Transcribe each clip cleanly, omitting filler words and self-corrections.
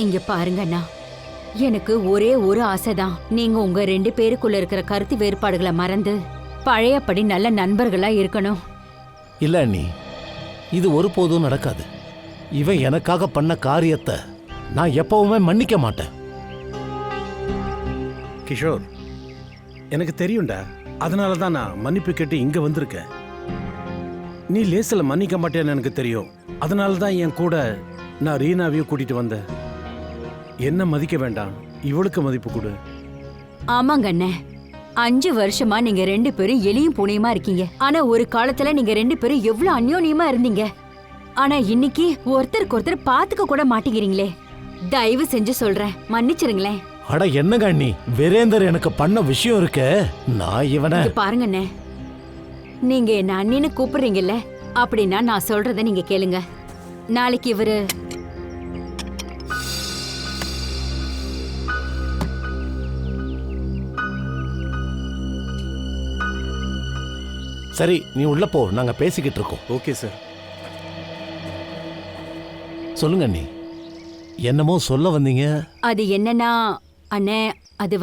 இங்க பாருங்க அண்ணா, எனக்கு ஒரே ஒரு ஆசைதான். நீங்க உங்க 2 பேருக்குள்ள இருக்கிற கருத்து வேறுபாடுகளை மறந்து பழையபடி நல்ல நண்பர்களா இருக்கணும். இல்ல அண்ணி, இது ஒருபோதும் நடக்காது. இவன் எனக்காக பண்ண காரியத்தை நான் எப்பவுமே மன்னிக்க மாட்டேன். கிஷோர், எனக்கு தெரியும்டா. அதனால தான் நான் மன்னிப்பு கேட்டு இங்க வந்திருக்கேன். நீ லேசில் மன்னிக்க மாட்டேன்னு எனக்கு தெரியும். அதனால தான் என் கூட நான் ரீனாவையும் கூட்டிட்டு வந்தேன். என்ன மதிக்க வேண்டாம், இவளுக்கு மதிப்பு கொடு. ஆமாங்க அண்ணே, 5 வருஷமா நீங்க 2 பேரும் எலியும் பூனையுமா இருக்கீங்க. ஆனா ஒரு காலத்துல நீங்க 2 பேரும் எவ்வளவு அந்யோன்யமா இருந்தீங்க. ஆனா இன்னைக்கு ஒருத்தருக்கு ஒருத்தர் பாத்துக்க கூட மாட்டேங்கிறீங்களே. தயவு செஞ்சு சொல்றேன், மன்னிச்சிருங்களேன். அட என்னங்க அண்ணி, வீரேந்தர் எனக்கு பண்ண விஷயம் இருக்க. நான் இவனை பாருங்க அண்ணே, நீங்க என்ன அண்ணின்னு கூப்பிடுறீங்கல்ல, அப்படின்னா நான் சொல்றத நீங்க கேளுங்க. நாளைக்கு இவரு சரி, நீ உள்ள போ, நாங்க பேசிக்கிட்டு இருக்கோம். Okay sir. சொல்லுங்க அண்ணி, என்னமோ சொல்ல வந்தீங்க. அது என்னன்னா அண்ணே, அது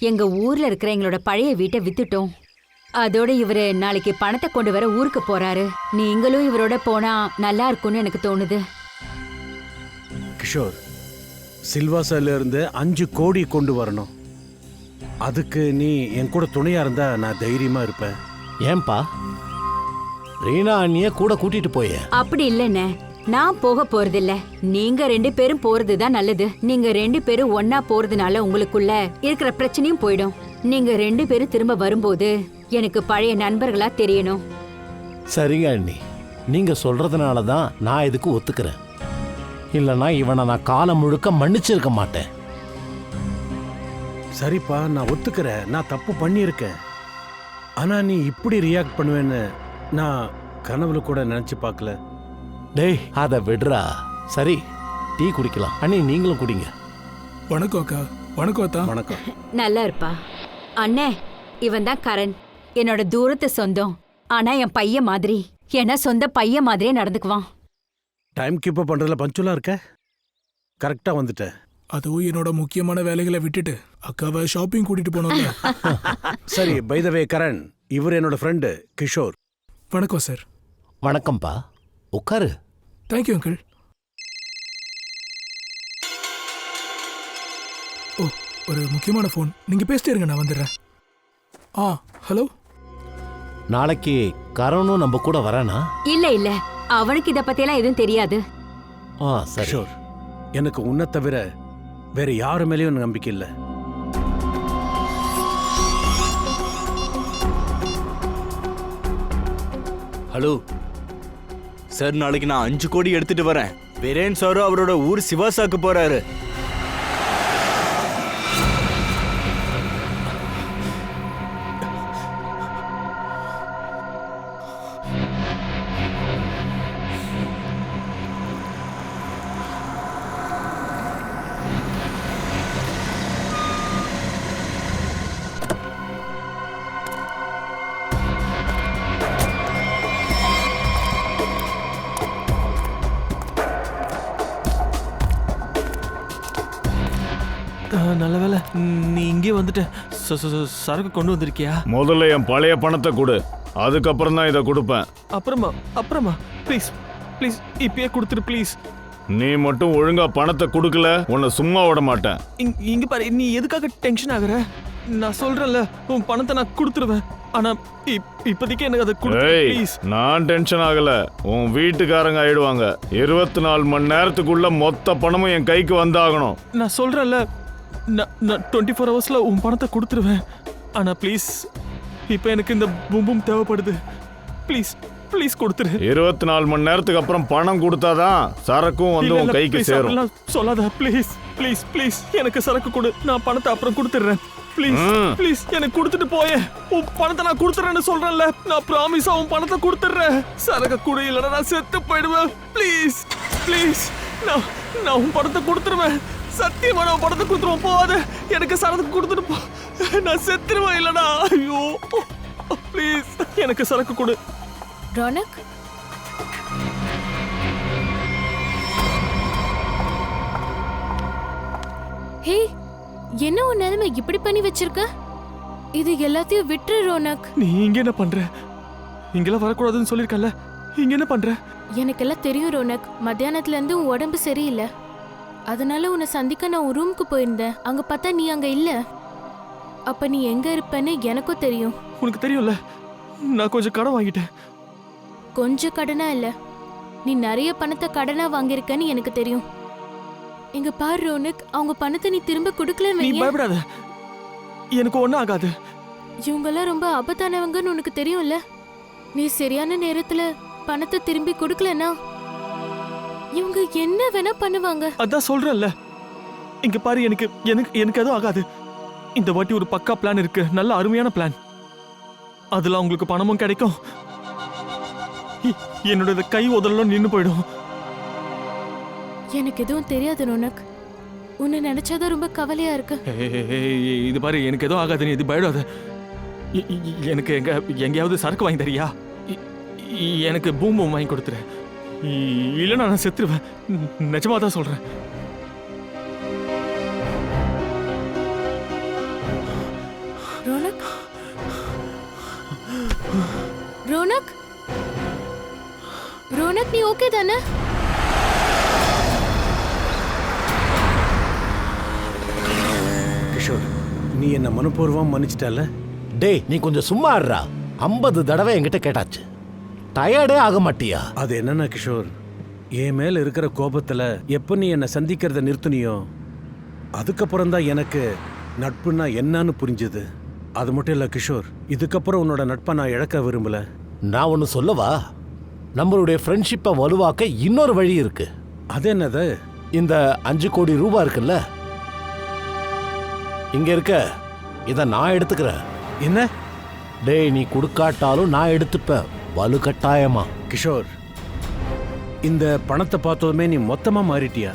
எங்க ஊர்ல இருக்கிற எங்களோட பழைய வீட்டை வித்துட்டோம். அதோட இவரு நாளைக்கு பணத்தை கொண்டு வர ஊருக்கு போறாரு. நீங்களும் இவரோட போனா நல்லா இருக்கும்னு எனக்கு தோணுது. கிஷோர், சில்வாசால இருந்து 5 கோடி கொண்டு வரணும். அதுக்கு நீ என் கூட துணையா இருந்தா நான் தைரியமா இருப்பேன். ஏன்பா, ரீனா அண்ணிய கூட கூட்டிட்டு போய? அப்படி இல்லைண்ணே, நான் போக போறதில்ல. நீங்க 2 பேரும் போறதுதான் நல்லது. நீங்க 2 பேரும் ஒன்னா போறதுனால உங்களுக்குள்ள இருக்கிற பிரச்சனையும் போயிடும். நீங்க 2 பேரும் திரும்ப வரும்போது எனக்கு பழைய நண்பர்களா தெரியணும். சரிங்க அண்ணி, நீங்க சொல்றதுனால தான் நான் இதுக்கு ஒத்துக்கிறேன். இல்லைன்னா இவனை நான் காலம் முழுக்க மன்னிச்சிருக்க மாட்டேன். சரிப்பா, நான் ஒத்துக்கிறேன். நான் தப்பு பண்ணியிருக்கேன். ஆனா நீ இப்படி ரியாக்ட் பண்ணுவேன்னு நான் கனவுல கூட நினைச்சு பார்க்கல. டேய், அதை விடுறா. சரி, டீ குடிக்கலாம். அண்ணி நீங்களும் குடிங்க. வணக்கம் அக்கா. வணக்கம் அத்தா. வணக்கம். நல்லா இருப்பா. அண்ணே, இவன் தான் கரண், என்னோட தூரத்து சொந்தம். ஆனா என் பையன் மாதிரி, என்ன சொந்த பையன் மாதிரியே நடந்துக்குவான். டைம் கீப் அப் பண்றதுல பஞ்சுலா இருக்க. கரெக்டா வந்துட்டேன். அதுவும் என்னோட முக்கியமான வேலைகளை விட்டுட்டு அக்காவை ஷாப்பிங் கூட்டிட்டு போனோம்ல. சரி, பை த வே கரண், இவர் என்னோட ஃப்ரெண்டு கிஷோர். வணக்கம் சார். வணக்கம்ப்பா, உட்காரு. Thank you uncle. ஓ, ஒரு முக்கியமான ஃபோன். நீங்க பேசிட்டே இருங்க, நான் வந்துடுறேன். ஹலோ. நாளைக்கு கரணும் நம்ம கூட வரானா? இல்ல இல்ல, அவனுக்கு இத பத்தியெல்லாம் எதுவும் தெரியாது. சரி. கிஷோர், எனக்கு உன்னை தவிர வேற யாரு மேலேயும் நம்பிக்கை இல்லை. ஹலோ சார், நாளைக்கு நான் 5 கோடி எடுத்துட்டு வரேன். வீரேன் சாரும் அவரோட ஊர் சிவாசாக்கு போறாரு. நல்ல வேலை நீ இங்கே வந்துட்ட. சரக்கு கொண்டு வந்திருக்கியா? முதல்ல என் பழைய பணத்தை கொடு, அதுக்கப்புறம் தான் இதை கொடுப்பேன். அப்புறமா ப்ளீஸ் ப்ளீஸ் இப்பயே கொடுத்துரு ப்ளீஸ். நீ மட்டும் ஒழுங்கா பணத்தை கொடுக்கல, உன்னை சும்மா விட மாட்டேன். இங்க பாரு, நீ எதுக்காக டென்ஷன் ஆகுற? நான் சொல்றேன்ல, உன் பணத்தை நான் கொடுத்துருவேன். ஆனா இப்போதைக்கு எனக்கு அதை கொடு ப்ளீஸ். நான் டென்ஷன் ஆகல, உன் வீட்டுக்காரங்க ஆயிடுவாங்க. 24 மணி நேரத்துக்குள்ள மொத்த பணமும் என் கைக்கு வந்தாகணும். நான் சொல்றேன்ல, நான் 24 ஹவர்ஸ்ல உன் பணத்தை கொடுத்துருவேன். ஆனா ப்ளீஸ், இப்போ எனக்கு இந்த பூம்பும் தேவைப்படுது. ப்ளீஸ் ப்ளீஸ் கொடுத்துரு. 24 மணி நேரத்துக்கு அப்புறம் பணம் கொடுத்தாதான் சரக்கும் வந்து உன் கைக்கு சேரும். சொல்லாத ப்ளீஸ் ப்ளீஸ் ப்ளீஸ், எனக்கு சரக்கு கொடு, நான் பணத்தை அப்புறம் கொடுத்துடுறேன். ப்ளீஸ் ப்ளீஸ் எனக்கு கொடுத்துட்டு போயே. உன் பணத்தை நான் கொடுத்துறேன்னு சொல்றேன்ல, நான் ப்ராமிஸா உன் பணத்தை கொடுத்துடுறேன். சரக்கு கொடு, இல்லைன்னா நான் செத்து போயிடுவேன். ப்ளீஸ் ப்ளீஸ், நான் உன் பணத்தை கொடுத்துருவேன். சத்தியமா நான் பணத்தை கொடுத்துருவோம். போகாத, எனக்கு சரக்கு கொடுத்துட்டு போ. நான் செத்துருவேன் இல்லடா. ஐயோ ப்ளீஸ் எனக்கு சரக்கு கொடு. ரோனக், ஹே, என்ன உன் நிலைமை இப்படி பண்ணி வச்சிருக்க? இது எல்லாத்தையும் விட்டுரு ரோனக். நீ இங்க என்ன பண்ற? இங்கெல்லாம் வரக்கூடாதுன்னு சொல்லிருக்கல, இங்க என்ன பண்ற? எனக்கெல்லாம் தெரியும் ரோனக். மத்தியானத்துல இருந்து உன் உடம்பு சரியில்லை, அதனால உன்னை சந்திக்க நான் உன் ரூமுக்கு போயிருந்தேன். அங்க பார்த்தா நீ அங்க இல்ல. அப்ப நீ எங்க இருப்பேன்னு எனக்கும் தெரியும். உனக்கு தெரியும்ல, நான் கொஞ்சம் கடன் வாங்கிட்டேன். கொஞ்சம் கடனா இல்ல, நீ நிறைய பணத்தை கடனா வாங்கியிருக்கன்னு எனக்கு தெரியும். இங்க பாரு ரோனக், அவங்க பணத்தை நீ திரும்ப கொடுக்கலன்னு நீ வையேன். பயப்படாத, எனக்கு ஒண்ணும் ஆகாது. இவங்கெல்லாம் ரொம்ப ஆபத்தானவங்கன்னு உனக்கு தெரியும்ல. நீ சரியான நேரத்துல பணத்தை திரும்பி கொடுக்கலனா இவங்க என்ன வேணா பண்ணுவாங்க. அதான் சொல்றேன்ல, இங்க பாரு, எனக்கு எனக்கு எனக்கு எதுவும் ஆகாது. இந்த வாட்டி ஒரு பக்கா பிளான் இருக்கு, நல்ல அருமையான பிளான். அதுல உங்களுக்கு பணமும் கிடைக்கும், என்னோட கை உதறலும் நின்னு போயிடும். எனக்கு எதுவும் தெரியாது ரோனக், உன்னை நினைச்சாதான் ரொம்ப கவலையா இருக்கு. இது பாரு, எனக்கு எதுவும் ஆகாது, நீ இது பயப்படாத. எனக்கு எங்கேயாவது சரக்கு வாங்கி தரியா? எனக்கு பூம் வாங்கி கொடுத்துரு, இல்லைன்னா நான் செத்துருவேன். நிஜமா தான் சொல்றேன். ரோனக், ரோனக், ரோனக், நீ ஓகே தானே? கிஷோர், நீ என்ன மனப்பூர்வம் மன்னிச்சிட்டல? டேய் நீ கொஞ்சம் சும்மா இருடா. 50 தடவை என்கிட்ட கேட்டாச்சு, டயர்டே ஆக மாட்டியா? அது என்னன்னா கிஷோர், என் மேல இருக்கிற கோபத்துல எப்ப நீ என்னை சந்திக்கிறத நிறுத்துனியோ அதுக்கப்புறம் தான் எனக்கு நட்புன்னா என்னன்னு புரிஞ்சது. அது மட்டும் இல்ல கிஷோர், இதுக்கப்புறம் உன்னோட நட்பை நான் இழக்க விரும்பல. நான் ஒன்று சொல்லவா? நம்மளுடைய ஃப்ரெண்ட்ஷிப்பை வலுவாக்க இன்னொரு வழி இருக்கு. அது என்னது? இந்த 5 கோடி ரூபாய் இருக்குல்ல, இங்க இருக்க, இதை நான் எடுத்துக்கிறேன். என்ன? டேய் நீ கொடுக்காட்டாலும் நான் எடுத்துப்பேன், வலுக்கட்டாயமா. கிஷோர், இந்த பணத்தை பார்த்ததுமே நீ மொத்தமா மாறிட்டியா?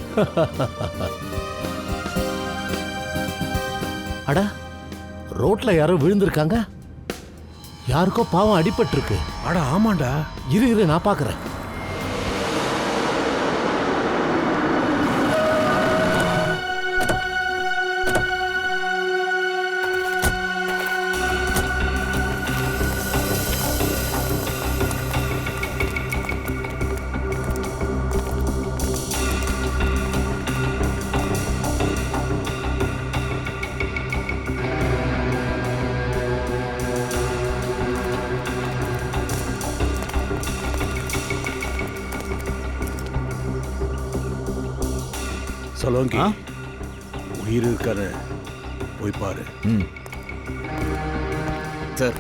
அட, ரோட்ல யாரோ விழுந்திருக்காங்க, யாருக்கோ பாவம் அடிபட்டு இருக்கு. அட ஆமாண்டா. இரு நான் பாக்குறேன். சலோங்கி, உயிர் இருக்காரு, போய் பாரு. சார்,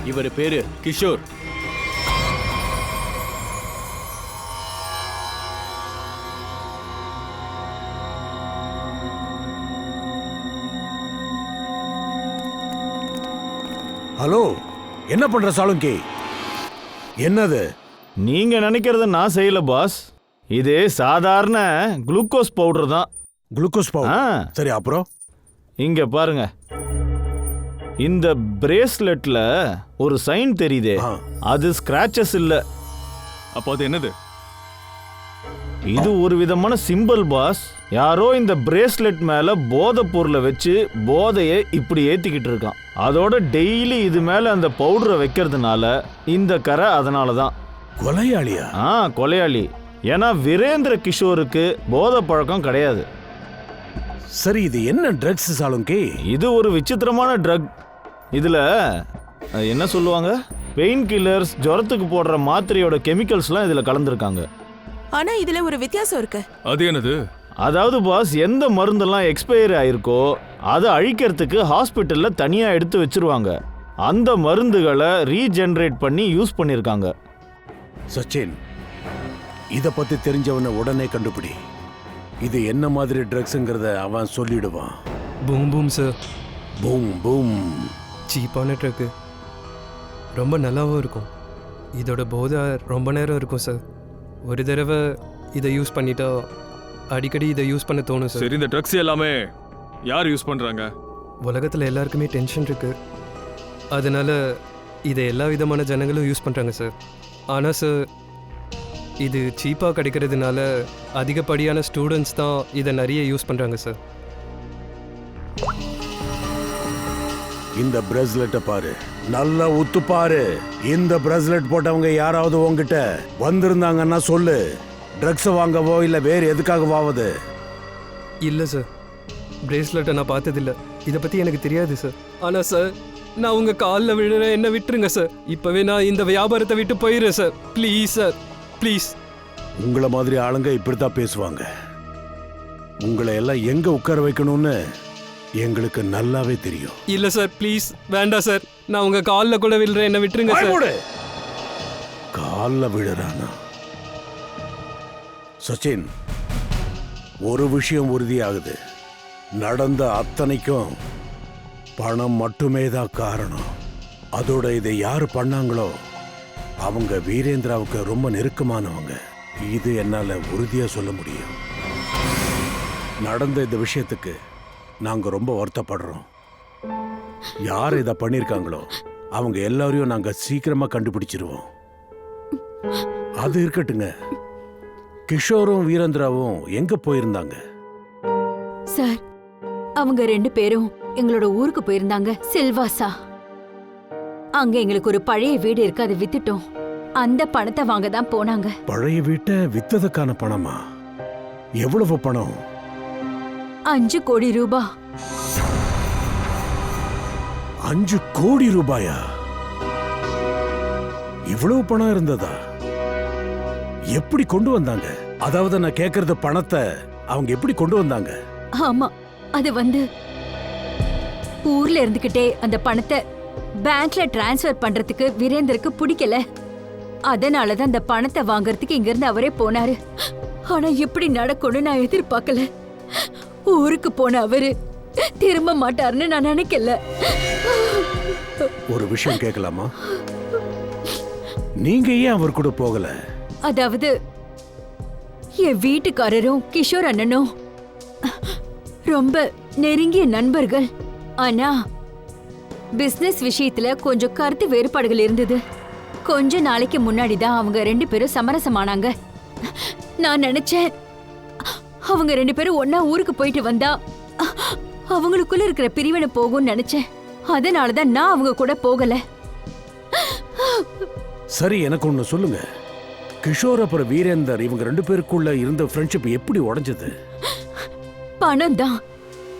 இவர் பேரு கிஷோர். ஹலோ, என்ன பண்ற சாலுங்கி? என்னது? நீங்க நினைக்கிறத நான் செய்யல பாஸ். இது சாதாரண குளுக்கோஸ் பவுடர் தான். Glucose powder? சரி, அப்புறம் இங்க பாருங்க, இந்த பிரேஸ்லெட்ல ஒரு சைன் தெரியுதே, அது ஸ்கிராச்சஸ் இல்ல. அப்போ அது என்னது? இது ஒரு விதமான சிம்பிள் பாஸ். யாரோ இந்த பிரேஸ்லெட் மேல போதை பொருளை வச்சு போதையை இப்படி ஏத்திக்கிட்டு இருக்கான். அதோட டெய்லி இது மேல அந்த பவுடரை வைக்கிறதுனால இந்த கரை. அதனாலதான் கொலையாளியா? கொலையாளி. ஏன்னா வீரேந்திர கிஷோருக்கு போதை பழக்கம் கிடையாது. சரி, இது என்ன ட்ரக்ஸ் சாலுங்கி? இது ஒரு விசித்திரமான ட்ரக். இதுல என்ன சொல்லுவாங்க, பெயின் கில்லர்ஸ், ஜுரத்துக்கு போடுற மாத்திரையோட கெமிக்கல்ஸ்லாம் இதுல கலந்துருக்காங்க. ஆனா இதுல ஒரு வித்தியாசம் இருக்கு. அது என்னது? அதாவது பாஸ், எந்த மருந்தெல்லாம் எக்ஸ்பயரி ஆயிருக்கோ அதை அழிக்கிறதுக்கு ஹாஸ்பிட்டல்ல தனியா எடுத்து வச்சிருவாங்க. அந்த மருந்துகளை ரீஜெனரேட் பண்ணி யூஸ் பண்ணிருக்காங்க. சச்சின், இத பத்தி தெரிஞ்சவனை உடனே கண்டுபிடி. இது என்ன மாதிரி ட்ரக்ஸ்ங்கிறத அவன் சொல்லிடுவான். Boom boom sir. Boom boom. சீப்பான ட்ரக்கு, ரொம்ப நல்லாவும் இருக்கும். இதோட போதை ரொம்ப நேரம் இருக்கும் சார். ஒரு தடவை இதை யூஸ் பண்ணிட்டா அடிக்கடி இதை யூஸ் பண்ண தோணும் சார். சரி, இந்த ட்ரக்ஸ் எல்லாமே யார் யூஸ் பண்றாங்க? உலகத்தில் எல்லாருக்குமே டென்ஷன் இருக்கு, அதனால இதை எல்லா விதமான ஜனங்களும் யூஸ் பண்ணுறாங்க சார். ஆனால் சார், இது சீப்பாக கிடைக்கிறதுனால அதிகப்படியான ஸ்டூடெண்ட்ஸ் தான் இதை நிறைய யூஸ் பண்ணுறாங்க சார். இந்த பிரஸ்லெட்டை பாரு, நல்லா உத்து பாரு. இந்த பிரஸ்லெட் போட்டவங்க யாராவது உங்ககிட்ட வந்திருந்தாங்கன்னா சொல்லு. ட்ரக்ஸ் வாங்கவோ இல்லை வேறு எதுக்காகவாவது? இல்லை சார், பிரேஸ்லெட்டை நான் பார்த்ததில்ல, இதை பற்றி எனக்கு தெரியாது சார். ஆனால் சார், நான் உங்கள் காலில் விழுறேன், என்ன விட்டுருங்க சார். இப்போவே நான் இந்த வியாபாரத்தை விட்டு போயிடுறேன் சார். Please sir, please. உங்களை மாதிரி ஆளுங்க இப்படித்தான் பேசுவாங்க. உங்களை எல்லாம் எங்க உட்கார வைக்கணும்னு எங்களுக்கு நல்லாவே தெரியும். இல்லை சார், ப்ளீஸ் வேண்டாம் சார். நான் உங்கள் காலில் கூட விழுறேன், என்ன விட்டுருங்க சார். காலில் விழுறானா? சச்சின், ஒரு விஷயம் உறுதியாகுது. நடந்த அத்தனைக்கும் பணம் மட்டுமே தான் காரணம். அதோட இதை யாரு பண்ணாங்களோ அவங்க வீரேந்திராவுக்கு ரொம்ப நெருக்கமானவங்க. இது என்னால உறுதியா சொல்ல முடியும். நடந்த இந்த விஷயத்துக்கு நாங்க ரொம்ப வருத்தப்படுறோம். யார் இதை பண்ணிருக்காங்களோ அவங்க எல்லாரையும் நாங்க சீக்கிரமா கண்டுபிடிச்சிருவோம். அது இருக்கட்டுங்க, கிஷோரும் வீரேந்திராவும் எங்க போயிருந்தாங்க? சார், அவங்க 2 பேரும் எங்களோட ஊருக்கு போயிருந்தாங்க, சில்வாசா. அங்க எங்களுக்கு ஒரு பழைய வீடு இருக்கு, அதை வித்துட்டோம். அந்த பணத்தை வாங்க தான் போனாங்க. பழைய வீட்டை வித்ததுக்கான பணமா? எவ்வளவு பணம்? 5 கோடி ரூபாய். 5 கோடி ரூபாயா? இவ்வளவு பணம் இருந்ததா? எப்படி கொண்டு வந்தாங்க? அதாவது நான் கேக்குறது, பணத்தை அவங்க எப்படி கொண்டு வந்தாங்க? ஆமா, அது வந்து ஊர்ல இருந்துகிட்டே அந்த பணத்தை பேங்க்ல டிரான்ஸ்ஃபர் பண்றதுக்கு வீரேந்தருக்கு பிடிக்கல. அதனாலதான் அந்த பணத்தை வாங்கறதுக்கு இங்க இருந்து அவரே போனாரு. ஆனா எப்படி நடக்கும்னு நான் எதிர்பார்க்கல. ஊருக்கு போன அவரு திரும்ப மாட்டாருன்னு நான் நினைக்கல. ஒரு விஷயம் கேட்கலாமா? நீங்க ஏன் அவர் கூட போகல? அதாவது என் வீட்டுக்காரரும் கிஷோர் அண்ணனும் ரொம்ப நெருங்கிய நண்பர்கள். ஆனா பிசினஸ் விஷயத்துல கொஞ்சம் கருத்து வேறுபாடுகள் இருந்தது. கொஞ்ச நாளைக்கு முன்னாடி தான் அவங்க 2 பேரும் சமரசமானாங்க. நான் நினைச்சேன் அவங்க 2 பேரும் ஒன்னா ஊருக்கு போயிட்டு வந்தா அவங்களுக்குள்ள இருக்கிற பிரிவினை போகும்னு நினைச்சேன். அதனாலதான் நான் அவங்க கூட போகல. சரி, எனக்கு ஒண்ணு சொல்லுங்க. கிஷோர் அப்புறம் வீரேந்தர் இவங்க 2 பேருக்குள்ள இருந்த ஃப்ரெண்ட்ஷிப் எப்படி உடைஞ்சது? பணம் தான்.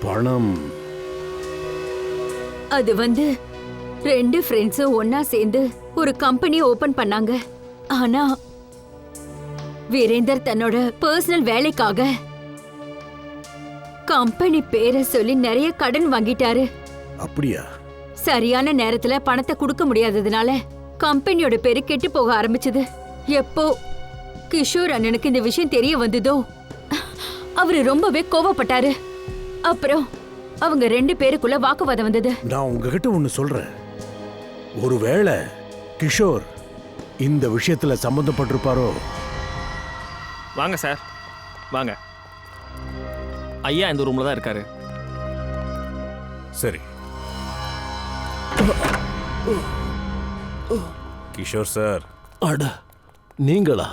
பணம்? அது வந்து 2 ஃப்ரெண்ட்ஸும் ஒன்னா சேர்ந்து ஒரு கம்பெனி ஓபன் பண்ணாங்க. ஆனா வீரேந்தர் தன்னோட பர்சனல் வேலைக்காக கம்பெனி பேரை சொல்லி நிறைய கடன் வாங்கிட்டாரு. அப்படியா? சரியான நேரத்துல பணத்தை கொடுக்க முடியாததுனால கம்பெனியோட பேரு கெட்டு போக ஆரம்பிச்சது. எப்போ கிஷோர் அண்ணனுக்கு இந்த விஷயம் தெரிய வந்ததோ அவரு ரொம்பவே கோவப்பட்டாரு. அப்புறம் அவங்க 2 பேருக்குள்ள வாக்குவாதம் வந்தது. நான் உங்ககிட்ட ஒண்ணு சொல்றேன். ஒருவேளை கிஷோர் இந்த விஷயத்துல சம்பந்தப்பட்டிருப்பாரோ? வாங்க சார், வாங்க. ஐயா இந்த ரூம்ல தான் இருக்காரு. சரி. கிஷோர் சார். அட, நீங்களா?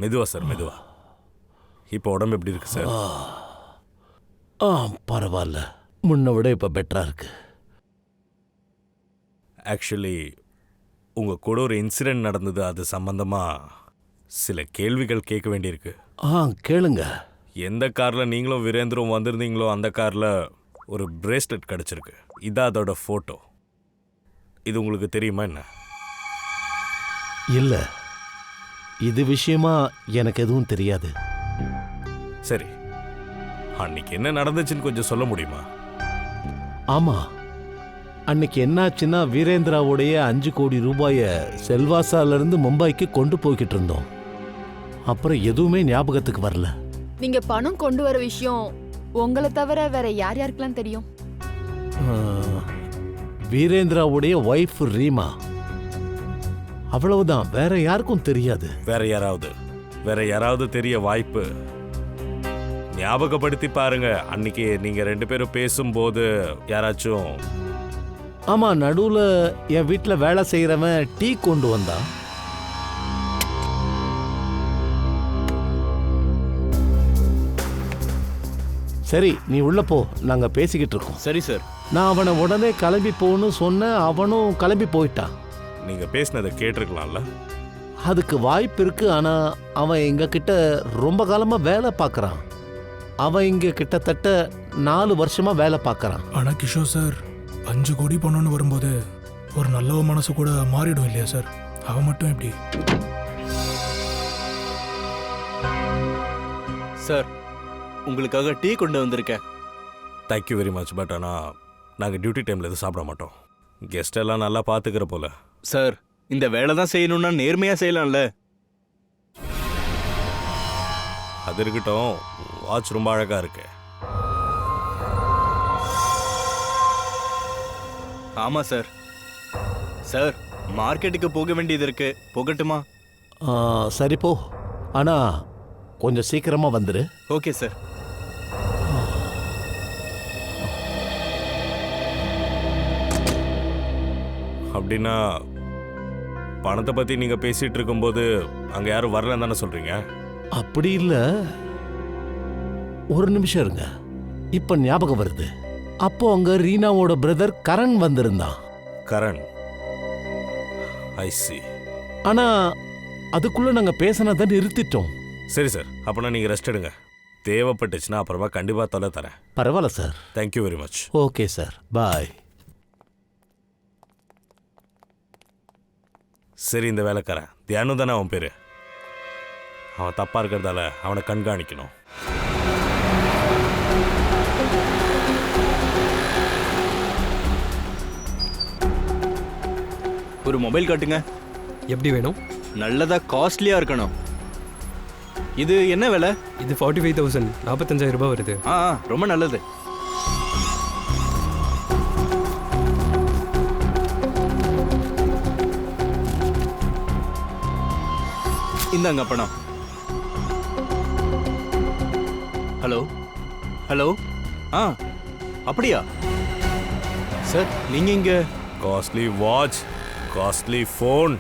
மெதுவா சார், மெதுவா. இப்போ உடம்பு எப்படி இருக்கு சார்? பரவாயில்ல, முன்ன விட இப்ப பெட்டரா இருக்கு. ஆக்சுவலி உங்க கூட ஒரு இன்சிடென்ட் நடந்தது. அது சம்பந்தமா சில கேள்விகள் கேட்க வேண்டியிருக்கு. கேளுங்க. எந்த கார்ல நீங்களும் வீரேந்திரம் வந்திருந்தீங்களோ அந்த கார்ல ஒரு பிரேஸ்லெட் கிடைச்சிருக்கு. இதான் அதோட போட்டோ. இது உங்களுக்கு தெரியுமா என்ன? இல்ல, இது விஷயமா எனக்கு எதுவும் தெரியாது. சரி, அன்னைக்கு என்ன நடந்துச்சுன்னு கொஞ்சம் சொல்ல முடியுமா? ஆமா, அன்னைக்கு என்னாச்சுன்னா வீரேந்திராவுடைய 5 கோடி ரூபாய செல்வாசால இருந்து மும்பைக்கு கொண்டு போய்கிட்டு இருந்தோம். அப்புறம் எதுவுமே ஞாபகத்துக்கு வரல. நீங்க பணம் கொண்டு வர விஷயம் உங்களை தவிர வேற யார் யாருக்கெல்லாம் தெரியும்? வீரேந்திராவுடைய ஒய்ஃப் ரீமா, அவ்வளவுதான். வேற யாருக்கும் தெரியாது. வேற யாராவது தெரிய வாய்ப்பு? ஞாபகப்படுத்தி பாருங்க. அன்னைக்கு நீங்க 2 பேரும் பேசும்போது யாராச்சும்? ஆமா, நடுவுல என் வீட்டுல வேலை செய்யறவன் டீ கொண்டு வந்தான். சரி நீ உள்ள போ, நாங்க பேசிக்கிட்டு இருக்கோம். சரி சார். நான் அவனை உடனே கிளம்பி போன்னு சொன்னேன், அவனும் கிளம்பி போயிட்டான். நீங்க பேசினதை கேட்டிருக்கலாம்ல. அதுக்கு வாய்ப்பு இருக்கு, ஆனா அவன் எங்க கிட்ட ரொம்ப காலமா வேலை பார்க்கறான். அவன் இங்க கிட்டத்தட்ட 4 வருஷமா வேலை பார்க்கறான். ஆனா கிஷோர் சார் 5 கோடி பணம்னு வரும்போது ஒரு நல்ல மனசு கூட மாறிடும் இல்லையா சார்? அவன் மட்டும் எப்படி? சார், உங்களுக்காக டீ கொண்டு வந்திருக்கேன். Thank you very much. பட் ஆனால் நாங்கள் டியூட்டி டைமில் எதுவும் சாப்பிட மாட்டோம். கெஸ்ட் எல்லாம் நல்லா பார்த்துக்கிற போல. சார், இந்த வேலை தான் செய்யணும்னா நேர்மையாக செய்யலாம்ல. அது இருக்கட்டும், வாட்ச் ரொம்ப அழகாக இருக்கு. ஆமாம் சார். சார், மார்க்கெட்டுக்கு போக வேண்டியது இருக்கு, போகட்டுமா? சரி போ, ஆனா கொஞ்சம் சீக்கிரமா வந்துரு. Okay sir. அப்படின்னா பணத்தை பற்றி நீங்கள் பேசிகிட்டு இருக்கும்போது அங்கே யாரும் வரலன்னு தானே சொல்கிறீங்க? அப்படி இல்லை, ஒரு நிமிஷம் இருங்க. இப்போ ஞாபகம் வருது. அப்போ அங்கே ரீனாவோட பிரதர் கரண் வந்திருந்தான். கரண்? ஐ சி. ஆனால் அதுக்குள்ளே நாங்கள் பேசினதை நிறுத்திட்டோம். சரி சார், அப்போனா நீங்கள் ரெஸ்ட் எடுங்க. தேவைப்பட்டுச்சுன்னா அப்புறமா கண்டிப்பாக தொலை தரேன். பரவாயில்ல sir. Thank you very much. Okay sir, bye. சரி, இந்த வேலைக்காரன் தியானு தானே அவன் பேர். அவன் தப்பாக இருக்கிறதால அவனை கண்காணிக்கணும். ஒரு மொபைல் காட்டுங்க. எப்படி வேணும்? நல்லதா, காஸ்ட்லியாக இருக்கணும். இது என்ன விலை? இது 45,000, 45,000 ரூபாய் வருது. ரொம்ப நல்லது. இந்தாங்க பணம். Hello hello. அப்படியா சார்? நீங்க இங்க காஸ்ட்லி வாட்ச், காஸ்ட்லி ஃபோன்,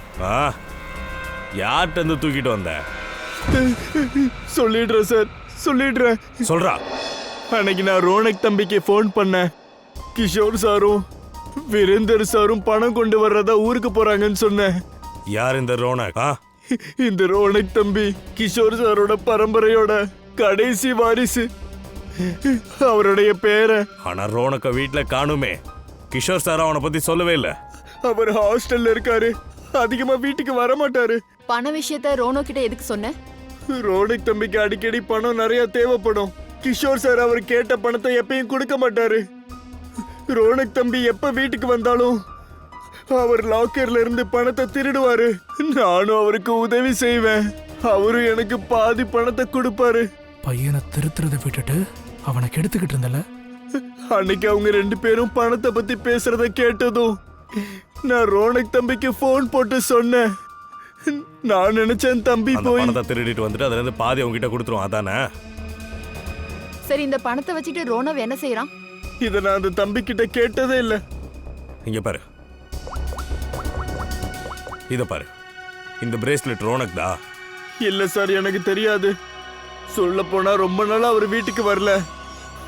யார்கிட்ட இருந்து தூக்கிட்டு வந்த? சொல்லிடுறேன் சார், சொல்லிடுறேன். சொல்றா. அன்னைக்கு நான் ரோனக் தம்பிக்கு ஃபோன் பண்ணேன். கிஷோர் சாரும் வீரேந்தர் சாரும் பணம் கொண்டு வர்றதா ஊருக்கு போறாங்கன்னு சொன்னேன். யார் இந்த ரோனக்? இந்த ரோனக் தம்பி கிஷோர் சாரோட பரம்பரையோட கடைசி வாரிசு. அவருடைய பேரை. ஆனா ரோனக்க வீட்டுல காணுமே. கிஷோர் சார் அவனை பத்தி சொல்லவே இல்லை. அவர் ஹாஸ்டல்ல இருக்காரு, அதிகமா வீட்டுக்கு வர மாட்டாரு. பண விஷயத்த ரோனோ கிட்ட எதுக்கு சொன்ன? ரோனக் தம்பிக்கு அடிக்கடி பணம் நிறைய தேவைப்படும். கிஷோர் சார் அவர் கேட்ட பணத்தை எப்பயும் கொடுக்க மாட்டாரு. ரோனக் தம்பி எப்ப வீட்டுக்கு வந்தாலும் அவர் லாக்கர்ல இருந்து பணத்தை திருடுவாரு. நானும் அவருக்கு உதவி செய்வேன். அவரும் எனக்கு பாதி பணத்தை கொடுப்பாரு. பையனை திருத்துறதை விட்டுட்டு அவனை கெடுத்துக்கிட்டு இருந்தல. அன்னைக்கு அவங்க 2 பேரும் பணத்தை பத்தி பேசுறத கேட்டதும் நான் ரோனக் தம்பிக்கு போன் போட்டு சொன்னேன். நான் நினைச்சேன் தம்பி போய் பணத்தை திருடிட்டு வந்துட்டு அதுல இருந்து பாதி அவங்க கிட்ட கொடுத்துருவோம், அதானே? சரி, இந்த பணத்தை வச்சுட்டு ரோனவ் என்ன செய்யறான்? இத நான் அந்த தம்பி கிட்ட கேட்டதே இல்ல. இங்க பாரு, இத பாரு. இந்த பிரேஸ்லெட் ரோனக் தான். இல்ல சார், எனக்கு தெரியாது. சொல்ல போனா ரொம்ப நாளா அவர் வீட்டுக்கு வரல.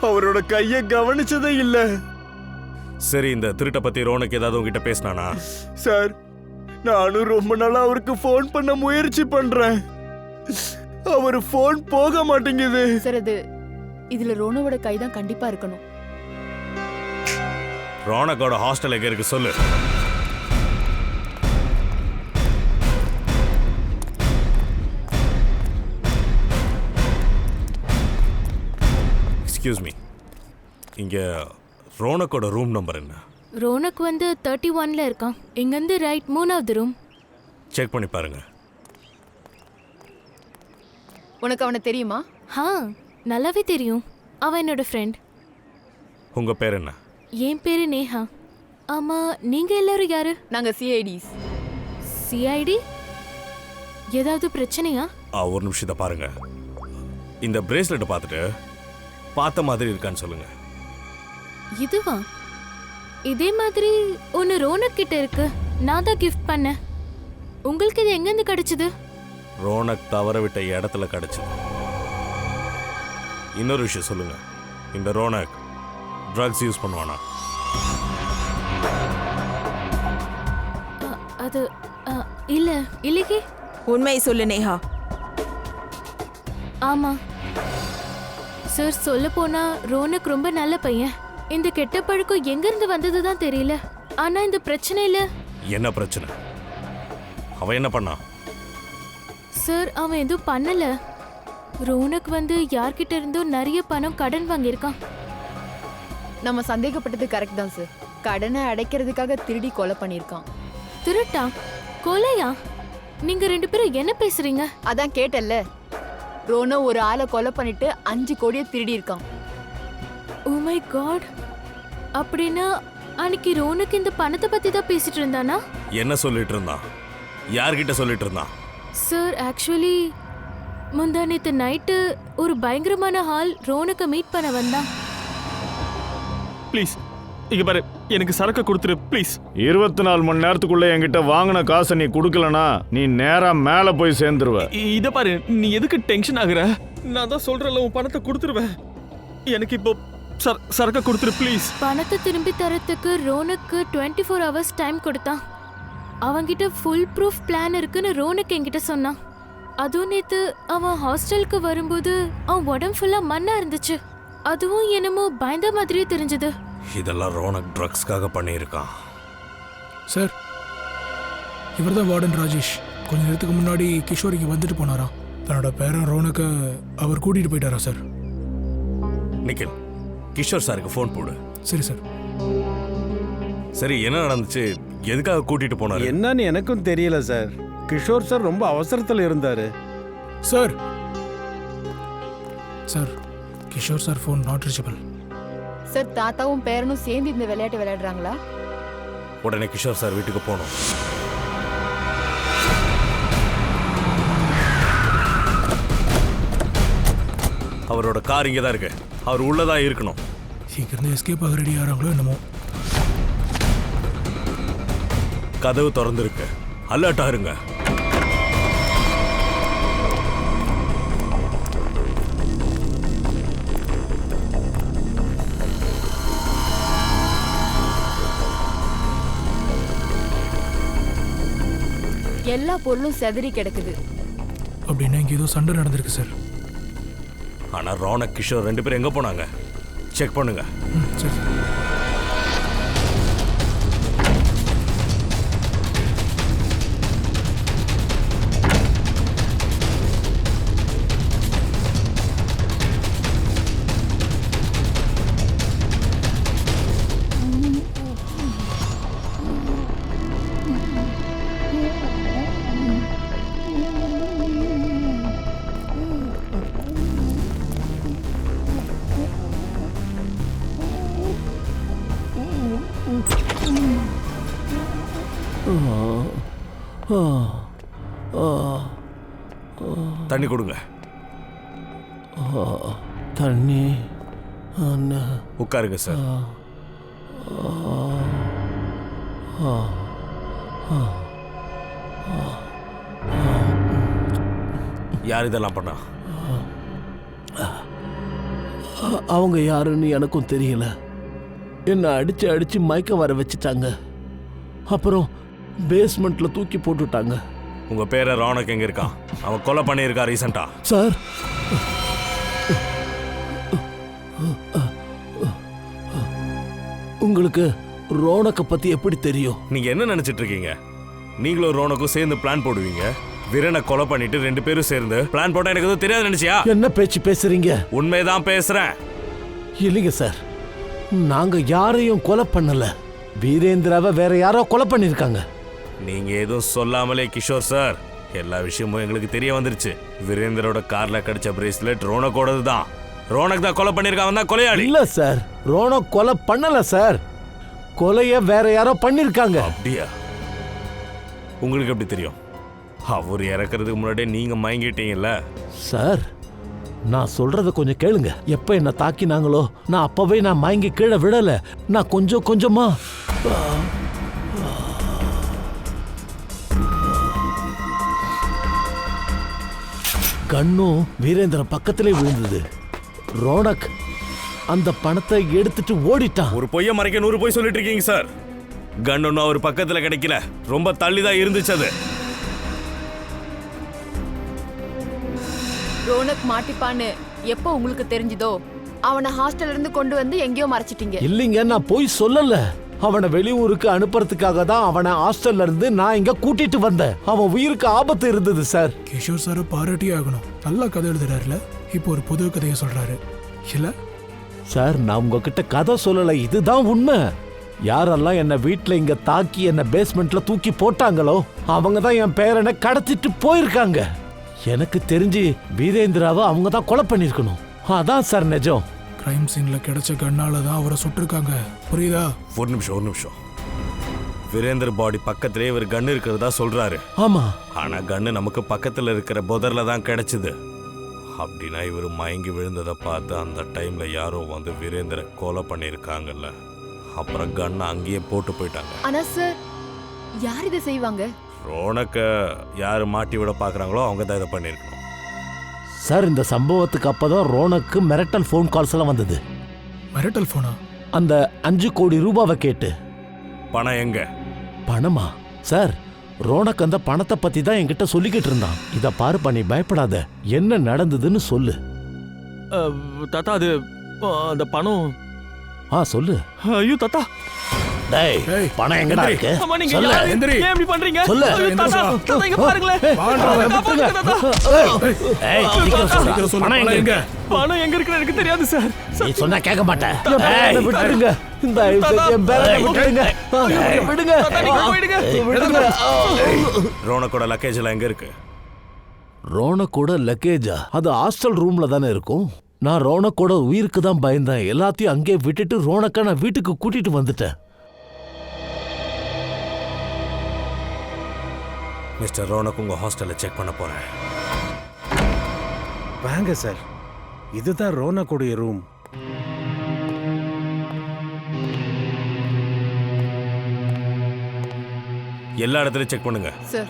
அவரோட கைய கவனிச்சதே இல்ல. சரி, இந்த திருட்ட பத்தி ரோனக் ஏதாவது உங்ககிட்ட பேசினானா? சார், நானும் ரொம்ப நாளா அவருக்கு போன் பண்ண முயற்சி பண்றேன். அவர் போன் போக மாட்டேங்குது. சார், இதுல ரோனோவோட கைதான் கண்டிப்பா இருக்கணும். ரோனக்கோட ஹாஸ்டல் எங்க இருக்கு சொல்லு. எக்ஸ்கியூஸ் மீ, இங்க ரோனக்கோட ரூம் நம்பர் என்ன? ரோனக் வந்து 31ல இருக்கான். இங்கேருந்து ரைட் 3வது ரூம். செக் பண்ணி பாருங்க. உனக்கு அவனை தெரியுமா? நல்லாவே தெரியும். அவன் என்னோட ஃப்ரெண்ட். உங்க பேர் என்ன? என் பேரு நேஹா. ஆமா, நீங்க எல்லாரும் யாரு? நாங்க சிஐடிஸ். சிஐடி? ஏதாவது பிரச்சனையா? ஒரு நிமிஷத்தை பாருங்க. இந்த பிரேஸ்லெட்டை பார்த்துட்டு பார்த்த மாதிரி இருக்கான்னு சொல்லுங்க. இதுவா? இதே மாதிரி ஒன்னு ரோனக் கிட்ட இருக்கு. நான் தான் கிஃப்ட் பண்ணேன். உங்களுக்கு இது எங்க இருந்து கிடைச்சது? ரோனக் தவற விட்ட இடத்துல கிடைச்சது. இன்னொரு விஷயம் சொல்லுங்க, இந்த ரோனக் ட்ரக்ஸ் யூஸ் பண்ணுவானா? அது இல்ல இல்லையே. உண்மையை சொல்லு நேஹா. ஆமா சார், சொல்ல போனா ரோனக் ரொம்ப நல்ல பையன். இந்த கெட்ட பழக்கம் எங்க இருந்து வந்ததுதான் தெரியல. ஆனா இந்த பிரச்சனையில என்ன பிரச்சனை? அவன் என்ன பண்ணா? சார் அவன் எதுவும் பண்ணல. ரோனக் யார்கிட்ட இருந்தோ நிறைய பணம் கடன் வாங்கியிருக்கான். நம்ம சந்தேகப்பட்டது கரெக்ட் தான் சார். கடனை அடைக்கிறதுக்காக திருடி கொலை பண்ணியிருக்கான். திருட்டா? கொலையா? நீங்க 2 பேரும் என்ன பேசுறீங்க? அதான் கேட்டல்ல, ரோனோ ஒரு ஆளை கொலை பண்ணிட்டு 5 கோடியை திருடி இருக்கான். Oh my god. அப்படின்னா அன்னைக்கு ரோனக் இந்த பணத்தை பத்தி தான் பேசிட்டு இருந்தானா? என்ன சொல்லிட்டு இருந்தான்? யார்கிட்ட சொல்லிட்டு இருந்தான்? சார் ஆக்சுவலி முந்தா நேத்து நைட்டு ஒரு பயங்கரமான ஹால் ரோனக்க மீட் பண்ண வந்தான். ப்ளீஸ் இங்க பாரு, எனக்கு சரக்கு கொடுத்துரு ப்ளீஸ். 24 மணி நேரத்துக்குள்ள என்கிட்ட வாங்கின காசை நீ கொடுக்கலனா நீ நேரா மேல போய் சேர்ந்துருவ. இத பாரு, நீ எதுக்கு டென்ஷன் ஆகுற? நான் தான் சொல்றேன்ல, உன் பணத்தை கொடுத்துருவேன். எனக்கு இப்போ சரக்கு கொடுத்துரு ப்ளீஸ். பணத்தை திரும்பி தரத்துக்கு ரோனக்கு 24 hours டைம் கொடுத்தான். அவன்கிட்ட ஃபுல் ப்ரூஃப் பிளான் இருக்குன்னு ரோனக் என்கிட்ட சொன்னான். அதுவும் நேத்து அவன் ஹாஸ்டலுக்கு வரும்போது அவன் உடம்பு ஃபுல்லா மண்ணா இருந்துச்சு. அதுவும் என்னமோ பயந்த மாதிரியே தெரிஞ்சது. இதெல்லாம் ரோனக் ட்ரக்ஸ்க்காக பண்ணியிருக்கான். சார், இவர் தான் வார்டன் ராஜேஷ். கொஞ்ச நேரத்துக்கு முன்னாடி கிஷோர் இங்கே வந்துட்டு போனாராம். தன்னோட பேரன் ரோனக்கை அவர் கூட்டிகிட்டு போயிட்டாரா சார்? நிக்கில், கிஷோர் சாருக்கு ஃபோன் போடு. சரி சார். சரி, என்ன நடந்துச்சு? எதுக்காக கூட்டிட்டு போனாரு? என்னன்னு எனக்கும் தெரியல சார். கிஷோர் சார் ரொம்ப அவசரத்தில் இருந்தாரு. Sir sir Kishore sir phone not reachable. Sir, தாத்தாவும் பேரனும் சேர்ந்து இந்த விளையாட்டு விளையாடுறாங்களா? உடனே கிஷோர் சார் வீட்டுக்கு போகணும். அவரோட கார் இங்கே தான் இருக்கு. அவர் உள்ளதான் இருக்கணும். சீக்கிரம் எஸ்கேப் ஆக ரெடி ஆகிறாங்களோ என்னமோ. கதவு திறந்துருக்கு. அலர்ட்டா இருங்க. எல்லா பொருளும் செதறி கிடக்குது. அப்படின்னா இங்கே ஏதோ சண்டை நடந்திருக்கு சார். ஆனா ரோனக், கிஷோர் 2 பேரும் எங்க போனாங்க? செக் பண்ணுங்க. சரி. தண்ணி கொடுங்க. தண்ணி. உட்காருங்க சார். யார் இதெல்லாம் பண்ணா? அவங்க யாருன்னு எனக்கும் தெரியல. என்னை அடிச்சு அடிச்சு மயக்க வர வச்சுட்டாங்க. அப்புறம் பேஸ்மெண்ட்ல தூக்கி போட்டுட்டாங்க. உங்க பேர ரோனக் எங்க இருக்கான்? அவன் கொலை பண்ணியிருக்கா ரீசெண்டா? சார், உங்களுக்கு ரோனக்க பத்தி எப்படி தெரியும்? நீங்க என்ன நினைச்சிட்டு இருக்கீங்க? நீங்களும் ரோனக்கும் சேர்ந்து பிளான் போடுவீங்க. வீரனை கொலை பண்ணிட்டு 2 பேரும் சேர்ந்து பிளான் போட்டா எனக்கு எதுவும் தெரியாது நினைச்சியா? என்ன பேச்சு பேசுறீங்க? உண்மைதான் பேசுறேன். இல்லைங்க சார், நாங்க யாரையும் கொலை பண்ணல. வீரேந்திராவை வேற யாரோ கொலை பண்ணிருக்காங்க. நீங்க எதுவும் சொல்லாமலே கிஷோர் சார், எல்லா விஷயமும் எங்களுக்கு தெரிய வந்துருச்சு. வீரேந்திரோட கார்ல கிடைச்ச பிரேஸ்லெட் ரோனக்கோடது தான். ரோனக் தான் கொலை பண்ணிருக்காங்க. தான் கொலையாளி இல்ல சார். ரோனக் கொலை பண்ணல சார். கொலைய வேற யாரோ பண்ணிருக்காங்க. அப்படியா? உங்களுக்கு எப்படி தெரியும்? அவர் இறக்குறதுக்கு முன்னாடியே நீங்க மயங்கிட்டீங்கல்ல சார். நான் சொல்றத கொஞ்சம் கேளுங்க. எப்ப என்ன தாக்கினாங்களோ நான் அப்பவே நான் மயங்கி கீழே விடல. நான் கொஞ்சம் கொஞ்சமா கண்ணும் வீரேந்திர பக்கத்திலே விழுந்தது. ரோனக் அந்த பணத்தை எடுத்துட்டு ஓடிட்டான். ஒரு பொய்ய மறைக்க 100 பொய் சொல்லிட்டு இருக்கீங்க சார். கன் ஒன்னும் அவர் பக்கத்துல கிடைக்கல, ரொம்ப தள்ளிதான் இருந்துச்சு அது. ரோனக் மாட்டிப்பான்னு எப்போ உங்களுக்கு தெரிஞ்சதோ அவனை ஹாஸ்டல்ல இருந்து கொண்டு வந்து எங்கேயோ மறைச்சிட்டீங்க. இல்லைங்க, நான் போய் சொல்லல. அவனை வெளியூருக்கு அனுப்புறதுக்காக தான் அவனை ஹாஸ்டல்ல இருந்து நான் இங்க கூட்டிட்டு வந்தேன். அவன் உயிருக்கு ஆபத்து இருந்தது சார். கிஷோர் சார் பாராட்டி ஆகணும். நல்லா கதை எழுதுறாருல. இப்போ ஒரு புது கதையை சொல்றாரு இல்ல சார்? நான் உங்ககிட்ட கதை சொல்லல, இதுதான் உண்மை. யாரெல்லாம் என்ன வீட்டுல இங்க தாக்கி என்ன பேஸ்மெண்ட்ல தூக்கி போட்டாங்களோ அவங்க தான் என் பேரனை கடத்திட்டு போயிருக்காங்க. எனக்கு தெரிஞ்சு வீரேந்திராவை அவங்க தான் கொலை பண்ணிருக்கணும். அதான் சார் நிஜம். கிரைம் சீன்ல கிடைச்ச கண்ணால தான் அவரை சுட்டிருக்காங்க. புரியுதா? ஒரு நிமிஷம். வீரேந்தர் பாடி பக்கத்திலே இவர் கன் இருக்கிறதா சொல்றாரு. ஆமா, ஆனா கன்னு நமக்கு பக்கத்துல இருக்கிற புதர்ல தான் கிடைச்சது. அப்படின்னா இவர் மயங்கி விழுந்ததை பார்த்து அந்த டைம்ல யாரோ வந்து வீரேந்திர கொலை பண்ணிருக்காங்கல்ல. அப்புறம் கன்னை அங்கேயே போட்டு போயிட்டாங்க. ஆனா சார், யார் இதை செய்வாங்க? ரோனக்க யாரு மாட்டி விட பாக்குறாங்களோ அவங்க தான் இதை பண்ணிருக்கணும். சார், இந்த சம்பவத்துக்கு அப்பதான் ரோனக்கு மிரட்டல் ஃபோன் கால்ஸ் எல்லாம் வந்தது. மிரட்டல் போனா? அந்த 5 கோடி ரூபாவை கேட்டு. பணம் எங்க? பணமா? சார், ரோனக் அந்த பணத்தை பத்தி தான் என்கிட்ட சொல்லிக்கிட்டு இருந்தான். இத பாரு பண்ணி, பயப்படாத, என்ன நடந்ததுன்னு சொல்லு. தாத்தா, அது அந்த பணம். சொல்லு. ஐயோ தாத்தா, டேய், பணம் எங்கடா இருக்கு? அம்மா, நீங்க சொல்லு. யாரு? ஏன் இப்படி பண்றீங்க? சொல்லு. ஐயோ, தாத்தா, தாத்தா, இங்க பாருங்களேன். ஏய், சீக்கிரம் சொல்லு. பணம் எங்க? பணம் எங்க இருக்குன்னு எனக்கு தெரியாது சார். நீ சொன்னா கேட்க மாட்டேன். ஏய், விட்டுடுங்க. இந்த என் பேரனை விட்டுடுங்க. விடுங்க. தாத்தா, நீங்க போயிடுங்க. விடுங்க. ரோனக்கோட லக்கேஜ் எல்லாம் எங்க இருக்கு? ரோனக்கோட லக்கேஜா? அது ஹாஸ்டல் ரூம்ல தானே இருக்கும். நான் ரோனக்கோட உயிருக்கு தான் பயந்தேன். எல்லாத்தையும் அங்கே விட்டுட்டு ரோனக்கை நான் வீட்டுக்கு கூட்டிட்டு வந்துட்டேன். மிஸ்டர் ரோனக், உங்க ஹாஸ்டல்ல செக் பண்ண போறேன். வாங்க சார், இதுதான் ரோனக்குடைய ரூம். எல்லா இடத்துலயும் செக் பண்ணுங்க சார்.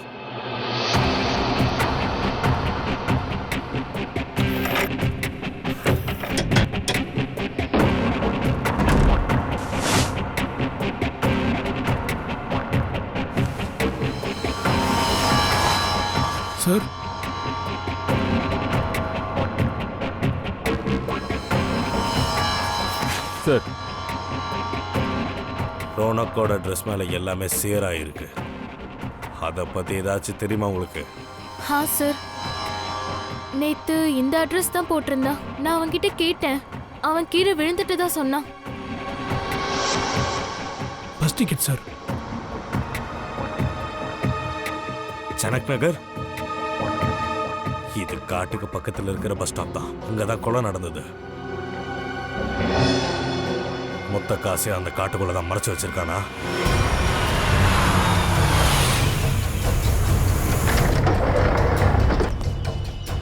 சார், சார், ரோனக்கோட ட்ரெஸ் மேல எல்லாமே சேரா இருக்கு. அத பத்தி ஏதாச்சும் தெரியுமா உங்களுக்கு? சார், நேத்து இந்த அட்ரஸ் தான் போட்டிருந்தான். நான் அவன்கிட்ட கேட்டேன். அவன் கீழே விழுந்துட்டு தான் சொன்னான். Bus ticket sir. Sanak Nagar? இது காட்டுக்கு பக்கத்துல இருக்கிற பஸ் ஸ்டாப் தான். அங்கதான் கொலை நடந்தது. மொத்த காசே அந்த காட்டுக்குள்ளதான் மறைச்சு வச்சிருக்கானா?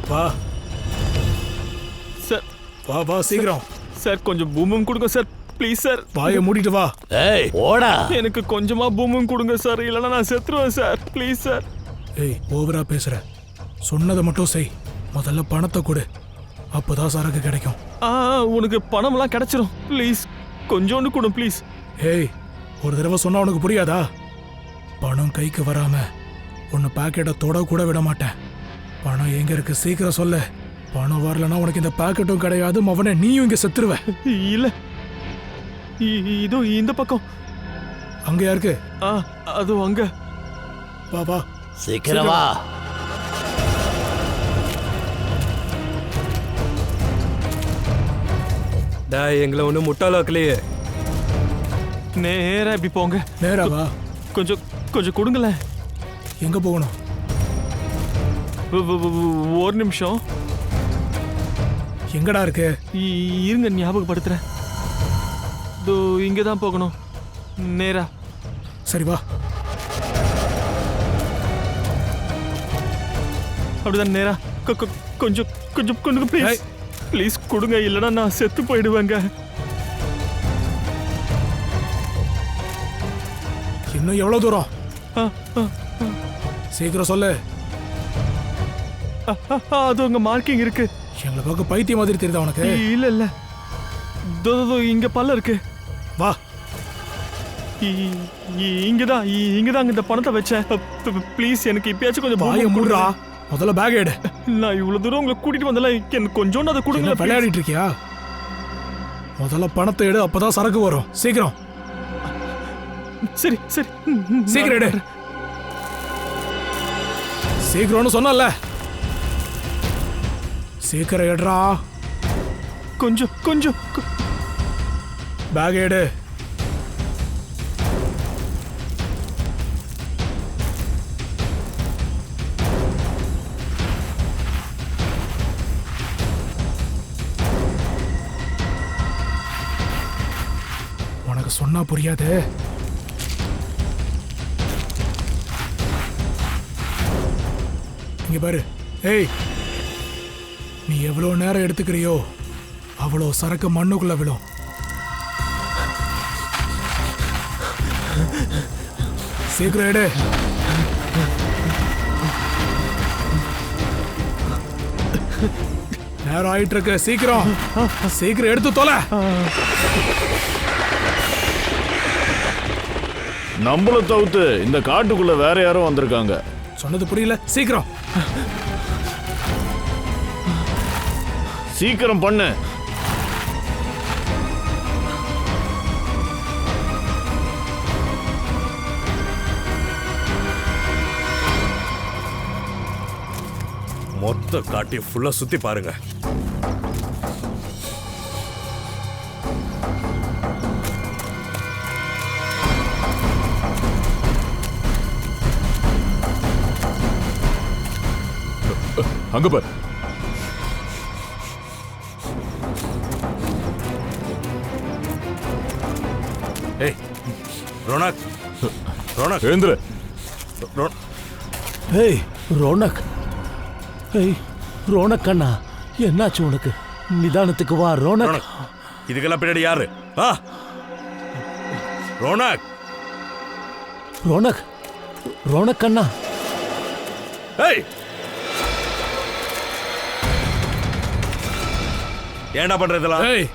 வா சார், வா சீக்கிரம். சார், கொஞ்சம் பூமும் கொடுங்க சார், ப்ளீஸ் சார். வாயை மூடிட்டு வா. ஏய், ஓடா. எனக்கு கொஞ்சமா பூமும் கொடுங்க சார், இல்லைன்னா நான் செத்துருவேன் சார், ப்ளீஸ் சார். ஏய், ஓவரா பேசுற. சொன்னதை மட்டும் செய். முதல்ல பணத்தை கொடு, அப்போதான் சரக்கு கிடைக்கும். உனக்கு பணம்லாம் கிடைச்சிரும். ப்ளீஸ், கொஞ்சோண்டு கொடு ப்ளீஸ். ஏய், ஒரு தடவை சொன்னா உனக்கு புரியாதா? பணம் கைக்கு வராம உன்னை பாக்கெட்டை தொட கூட விட மாட்டேன். பணம் எங்க இருக்கு சீக்கிரம் சொல்லு. பணம் வரலன்னா உனக்கு இந்த பாக்கெட்டும் கிடையாது, அவனை நீயும் இங்க செத்துருவ. இல்ல, இதோ இந்த பக்கம். அங்க யாருக்கு? அது அங்க. வா வா சீக்கிரம் வா. டேய், எங்களை ஒன்றும் முட்டாளாக்கலையே. நேரா இப்படி போங்க. நேரா வா. கொஞ்சம் கொஞ்சம் கொடுங்களேன். எங்க போகணும்? ஒரு நிமிஷம். எங்கடா இருக்கு? இருங்க, ஞாபகப்படுத்துறேன். இதோ இங்க தான் போகணும். நேரா. சரி வா. அப்படிதான், நேரா. கொஞ்சம் கொஞ்சம் கொடுங்க ப்ளீஸ். ப்ளீஸ் கொடுங்க, இல்லைன்னா நான் செத்து போயிடுவேங்க. இன்னும் எவ்வளவு தூரம்? சீக்கிரம் சொல்லு. அது உங்க மார்க்கிங் இருக்கு. எங்களை பார்க்க பைத்திய மாதிரி தெரியுதா உனக்கு? இல்ல இல்ல, இங்க பல்ல இருக்கு. வா. இங்கதான் இந்த பணத்தை வச்சேன். ப்ளீஸ் எனக்கு இப்பயாச்சும் கொஞ்சம் வாயை மூடுறா. முதல்ல பேக் எடு. நான் இவ்வளவு தூரம் உங்களை கூட்டிட்டு வந்தல, எனக்கு கொஞ்சோண்டு அதை கொடுங்க. விளையாடிட்டு இருக்கியா? முதல்ல பணத்தை எடு, அப்பதான் சரக்கு வரும். சீக்கிரம். சரி சரி சீக்கிரம் எடு. சீக்கிரம்னு சொன்னல. சீக்கிரம் எடுறா. கொஞ்சம் பேக் எடு. உனக்கு சொன்னா புரியாது. இங்க பாரு. ஏய், நீ எவ்வளவு நேரம் எடுத்துக்கிறியோ அவ்வளோ சரக்கு மண்ணுக்குள்ள விழும். சீக்கிரம் எடு. நேரம் ஆயிட்டு இருக்கு. சீக்கிரம் எடுத்து தொலை. நம்மள தவிர்த்து இந்த காட்டுக்குள்ள வேற யாரும் வந்திருக்காங்க. சொன்னது புரியல. சீக்கிரம் பண்ணு. மொத்த காட்டி ஃபுல்லா சுத்தி பாருங்க. அங்க பாரு. ஏய் ரோனக், எழுந்துரு. ஏய் ரோனக். ஏய் ரோனக் அண்ணா, என்னாச்சு உனக்கு? நிதானத்துக்கு வா ரோனக். இதுக்கெல்லாம் பின்னாடி யாரு? ரோனக் அண்ணா. ஏய், ஏன்டா பண்றதெல்லாம்? ஏய்,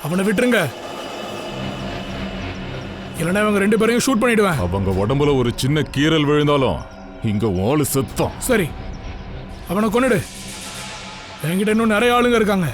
அவனை விட்டுருங்க, இல்லைன்னா அவங்க 2 பேரையும் ஷூட் பண்ணிடுவேன். அவங்க உடம்புல ஒரு சின்ன கீறல் விழுந்தாலும் இங்க ஓடு செத்தம். சரி, அவனை கொன்னுடு. என்கிட்ட இன்னும் நிறைய ஆளுங்க இருக்காங்க.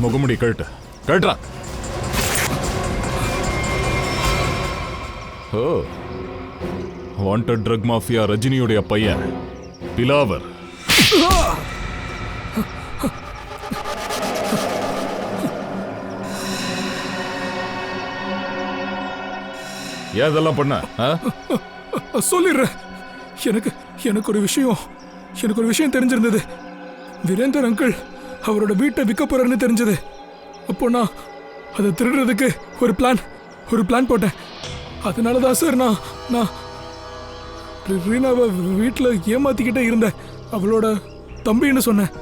முகமுடி கழட்டா. ஓ, வாண்டட் ட்ரக் மாஃபியா ரஜினியுடைய பையன் பிலாவர். ஏன் இதெல்லாம் பண்ண? சொல்லிடுறேன். எனக்கு ஒரு விஷயம் தெரிஞ்சிருந்தது. வீரேந்தர் அங்கிள் அவரோட வீட்டை விற்க போறாருன்னு தெரிஞ்சது. அப்போ நான் அதை திருடுறதுக்கு ஒரு பிளான் போட்டேன். அதனாலதான் சார் நான் ரீனாவை வீட்டில் ஏமாத்திக்கிட்டே இருந்தேன். அவளோட தம்பின்னு சொன்னேன்.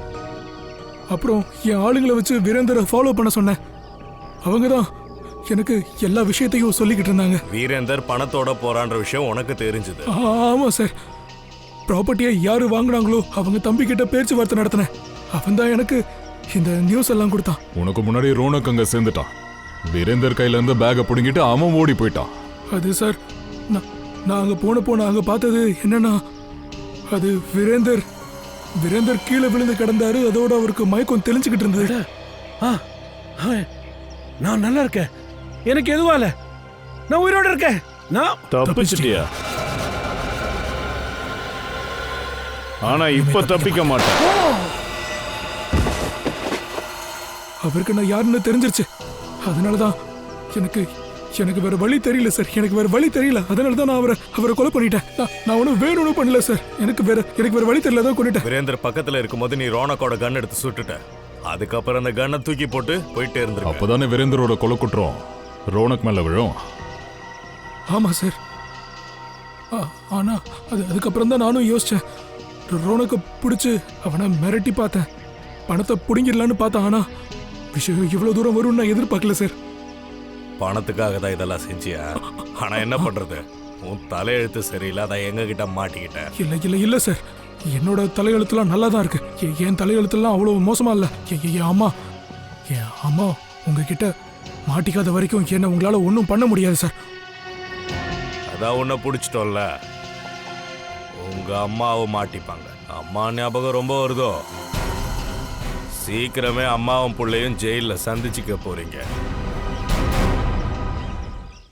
அப்புறம் என் ஆளுங்களை வச்சு வீரேந்தரை ஃபாலோ பண்ண சொன்னேன். அவங்க தான் எனக்கு எல்லா விஷயத்தையும் சொல்லிக்கிட்டு இருந்தாங்க. வீரேந்தர் பணத்தோட போறான்ற விஷயம் உனக்கு தெரிஞ்சது? ஆமா சார். ப்ராப்பர்ட்டியை யாரு வாங்கினாங்களோ அவங்க தம்பி கிட்ட பேச்சுவார்த்தை நடத்தினேன். அவன் தான் எனக்கு இந்த நியூஸ் எல்லாம் கொடுத்தான். உனக்கு முன்னாடி ரோனக் அங்க சேர்ந்துட்டான். வீரேந்தர் கையில இருந்து பேக புடுங்கிட்டு அவன் ஓடி போயிட்டான். அது சார், நான் அங்க போன அங்க பார்த்தது என்னன்னா, அது வீரேந்தர் கீழே விழுந்து கிடந்தாரு. அதோட அவருக்கு மயக்கம் தெளிஞ்சுக்கிட்டு இருந்தது. நான் நல்லா இருக்கேன், எனக்கு எதுவும் இல்ல, நான் உயிரோட இருக்கேன். நான் தப்பிச்சிட்டியா? ஆனா இப்ப தப்பிக்க மாட்டேன். அவருக்கு நான் யாருன்னு தெரிஞ்சிருச்சு. அதனாலதான் எனக்கு வேற வழி தெரியல சார். எனக்கு வேற வழி தெரியல. அதனாலதான் நான் அவரை கொலை பண்ணிட்டேன். நான் ஒன்றும் வேற ஒன்றும் பண்ணல சார். எனக்கு வேற வழி தெரியல, தான் கொண்டுட்டேன். வீரேந்தர் பக்கத்துல இருக்கும்போது நீ ரோனக்கோட கன் எடுத்து சுட்டுட்ட. அதுக்கப்புறம் அந்த கன்னை தூக்கி போட்டு போயிட்டே இருந்திருக்க. அப்பதானே வீரேந்தரோட கொலை குற்றம் ரோனக் மேல விழும். ஆமா சார். ஆனா அதுக்கப்புறம் தான் நானும் யோசிச்சேன். ரோனக்க பிடிச்சு அவனை மிரட்டி பார்த்தேன், பணத்தை புடுங்கிடலான்னு பார்த்தேன். ஆனா விஷயம் இவ்வளவு தூரம் வரும்னு நான் எதிர்பார்க்கல சார். பணத்துக்காக தான் இதெல்லாம் செஞ்சியா? ஆனா என்ன பண்றது, உன் தலையெழுத்து சரியில்லை, அதை எங்க கிட்ட மாட்டிக்கிட்ட. இல்ல சார், என்னோட தலையெழுத்துலாம் நல்லா தான் இருக்கு. என் தலையெழுத்துலாம் அவ்வளவு மோசமா இல்ல. என் அம்மா உங்ககிட்ட மாட்டிக்காத வரைக்கும் என்ன உங்களால ஒன்றும் பண்ண முடியாது சார். அதான் உன்னை பிடிச்சிட்டோம்ல, உங்க அம்மாவை மாட்டிப்பாங்க. அம்மா ஞாபகம் ரொம்ப வருதோ? சீக்கிரமே அம்மாவும் பிள்ளையும் ஜெயில சந்திச்சுக்க போறீங்க.